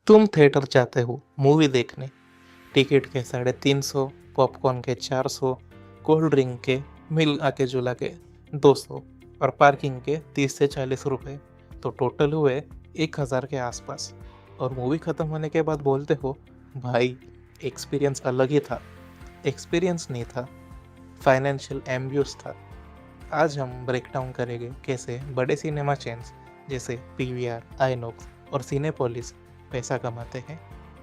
तुम थिएटर जाते हो मूवी देखने। टिकट के 350, पॉपकॉर्न के 400, कोल्ड ड्रिंक के मिल आके जुला के 200 और पार्किंग के 30 से 40 रुपए। तो टोटल हुए 1000 के आसपास। और मूवी ख़त्म होने के बाद बोलते हो भाई एक्सपीरियंस अलग ही था। एक्सपीरियंस नहीं था, फाइनेंशियल एम्ब्यूस था। आज हम ब्रेक डाउन करेंगे कैसे बड़े सिनेमा चेन्स जैसे पीवीआर, आइनॉक्स और सिनेपोलिस पैसा कमाते हैं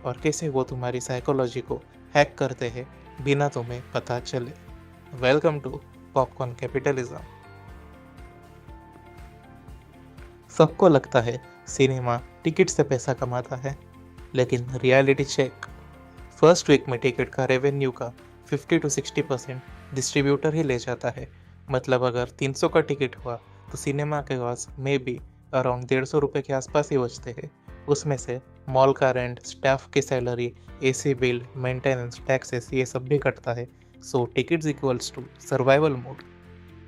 और कैसे वो तुम्हारी साइकोलॉजी को हैक करते हैं बिना तुम्हें पता चले। Welcome to popcorn capitalism. सबको लगता है सिनेमा टिकट से पैसा कमाता है, लेकिन रियलिटी चेक। फर्स्ट वीक में टिकट का रेवेन्यू का 50 to 60% डिस्ट्रीब्यूटर ही ले जाता है। मतलब अगर 300 का टिकट हुआ तो सिनेमा के पास में भी अराउंड 150 रुपये के आसपास ही बचते हैं। उसमें से मॉल का रेंट, स्टाफ की salary, AC bill, maintenance, taxes ये सब भी कटता है। So tickets equals to survival mode.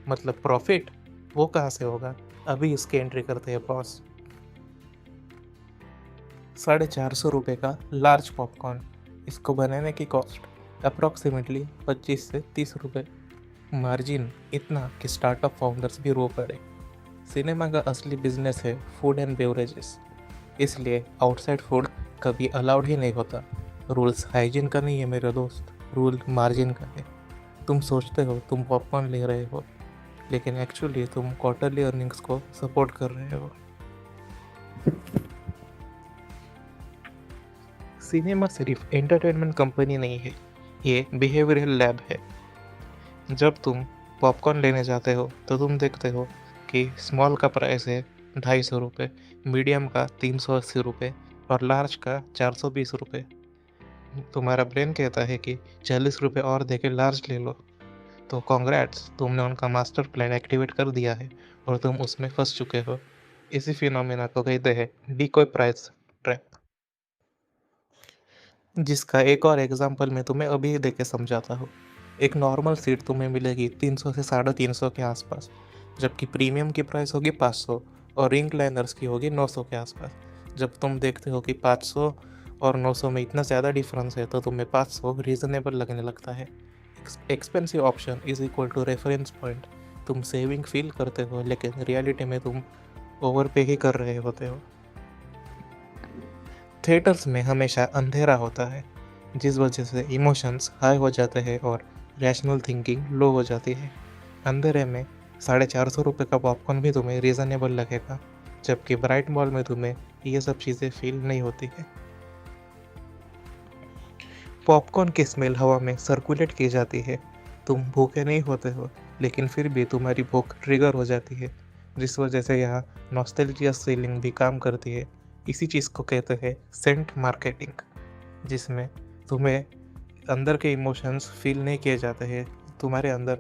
मतलब प्रॉफिट वो कहाँ से होगा? अभी इसकी एंट्री करते हैं बॉस। 450 रुपये का लार्ज पॉपकॉर्न। इसको बनाने की कॉस्ट अप्रॉक्सीमेटली 25 से 30 रुपये। मार्जिन इतना कि स्टार्टअप फाउंडर्स भी रो पड़े। सिनेमा का असली बिजनेस है फूड एंड बेवरेजेस, इसलिए आउटसाइड फूड कभी अलाउड ही नहीं होता। रूल्स हाइजीन का नहीं है मेरे दोस्त, रूल मार्जिन का है। तुम सोचते हो तुम पॉपकॉर्न ले रहे हो, लेकिन एक्चुअली तुम क्वार्टरली अर्निंग्स को सपोर्ट कर रहे हो। सिनेमा सिर्फ एंटरटेनमेंट कंपनी नहीं है, ये बिहेवियरल लैब है। जब तुम पॉपकॉर्न लेने जाते हो तो तुम देखते हो कि स्मॉल का प्राइस है 250 रुपये, मीडियम का 380 रुपये और लार्ज का 420 रुपये। तुम्हारा ब्रेन कहता है कि 40 रुपये और दे के लार्ज ले लो। तो कॉन्ग्रेट्स, तुमने उनका मास्टर प्लान एक्टिवेट कर दिया है और तुम उसमें फंस चुके हो। इसी फिनोमेना को कहते हैं डीकॉय प्राइस ट्रैप, जिसका एक और एग्जांपल मैं तुम्हें अभी दे के समझाता हूँ। एक नॉर्मल सीट तुम्हें मिलेगी 300 से 350 के आसपास, जबकि प्रीमियम की प्राइस होगी 500 और रिंग लाइनर्स की होगी 900 के आसपास। जब तुम देखते हो कि 500 और 900 में इतना ज़्यादा डिफरेंस है तो तुम्हें 500 रीज़नेबल लगने लगता है। Expensive option is equal to reference point. तुम सेविंग फील करते हो, लेकिन रियलिटी में तुम ओवर पे ही कर रहे होते हो। थिएटर्स में हमेशा अंधेरा होता है, जिस वजह से इमोशंस हाई हो जाते हैं और रैशनल थिंकिंग लो हो जाती है। अंधेरे में 450 रुपये का पॉपकॉर्न भी तुम्हें रीज़नेबल लगेगा, जबकि ब्राइट मॉल में तुम्हें ये सब चीज़ें फील नहीं होती है। पॉपकॉर्न की स्मेल हवा में सर्कुलेट की जाती है। तुम भूखे नहीं होते हो, लेकिन फिर भी तुम्हारी भूख ट्रिगर हो जाती है, जिस वजह से यहाँ नॉस्टैल्जिया फीलिंग भी काम करती है। इसी चीज़ को कहते हैं सेंट मार्केटिंग, जिसमें तुम्हें अंदर के इमोशंस फील नहीं किए जाते हैं, तुम्हारे अंदर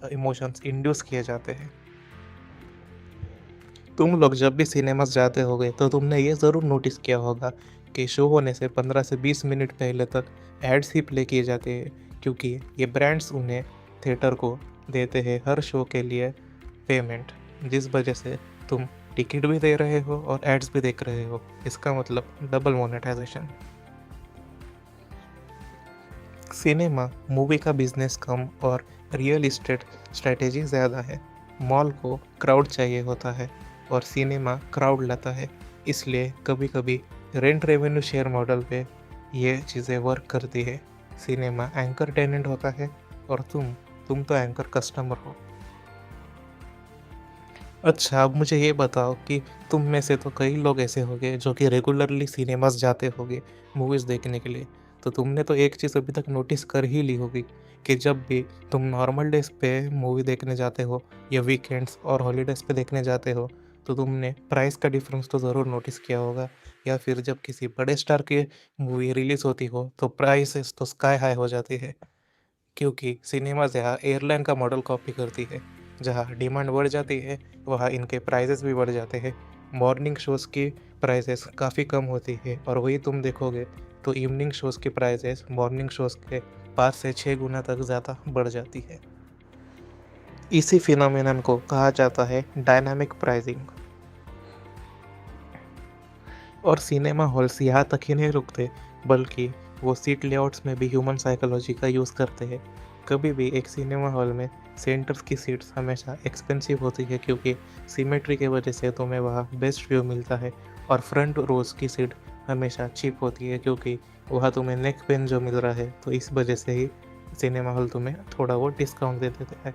इमोशंस इंड्यूस किए जाते हैं। तुम लोग जब भी सिनेमास जाते होगे तो तुमने ये ज़रूर नोटिस किया होगा कि शो होने से 15 से 20 मिनट पहले तक एड्स ही प्ले किए जाते हैं, क्योंकि ये ब्रांड्स उन्हें थिएटर को देते हैं हर शो के लिए पेमेंट, जिस वजह से तुम टिकट भी दे रहे हो और एड्स भी देख रहे हो। इसका मतलब डबल मोनेटाइजेशन। सिनेमा मूवी का बिजनेस कम और रियल इस्टेट स्ट्रेटेजी ज़्यादा है। मॉल को क्राउड चाहिए होता है और सिनेमा क्राउड लाता है, इसलिए कभी कभी रेंट रेवेन्यू शेयर मॉडल पे ये चीज़ें वर्क करती है। सिनेमा एंकर टेनेंट होता है और तुम तो एंकर कस्टमर हो। अच्छा, अब मुझे ये बताओ कि तुम में से तो कई लोग ऐसे होंगे जो कि रेगुलरली सिनेमास जाते होंगे मूवीज़ देखने के लिए। तो तुमने तो एक चीज़ अभी तक नोटिस कर ही ली होगी कि जब भी तुम नॉर्मल डेज पे मूवी देखने जाते हो या वीकेंड्स और हॉलीडेज़ पे देखने जाते हो तो तुमने प्राइस का डिफरेंस तो ज़रूर नोटिस किया होगा। या फिर जब किसी बड़े स्टार की मूवी रिलीज़ होती हो तो प्राइसेस तो स्काई हाई हो जाती है, क्योंकि सिनेमाज यहाँ एयरलाइन का मॉडल कॉपी करती है। जहाँ डिमांड बढ़ जाती है वहाँ इनके प्राइजेस भी बढ़ जाते हैं। मॉर्निंग शोज़ की प्राइसेस काफ़ी कम होती है और वही तुम देखोगे तो इवनिंग शोज़ की प्राइसेस मॉर्निंग शोज़ के 5 से 6 गुना तक ज़्यादा बढ़ जाती है। इसी फिनोमेनन को कहा जाता है डायनामिक प्राइसिंग। और सिनेमा हॉल्स यहाँ तक ही नहीं रुकते, बल्कि वो सीट लेआउट्स में भी ह्यूमन साइकोलॉजी का यूज़ करते हैं। कभी भी एक सिनेमा हॉल में सेंटर्स की सीट्स हमेशा एक्सपेंसिव होती है, क्योंकि सिमेट्री की वजह से तुम्हें वहाँ बेस्ट व्यू मिलता है, और फ्रंट रोज़ की सीट हमेशा चीप होती है, क्योंकि वहाँ तुम्हें नेक पेन जो मिल रहा है, तो इस वजह से ही सिनेमा हॉल तुम्हें थोड़ा बहुत डिस्काउंट दे देता है।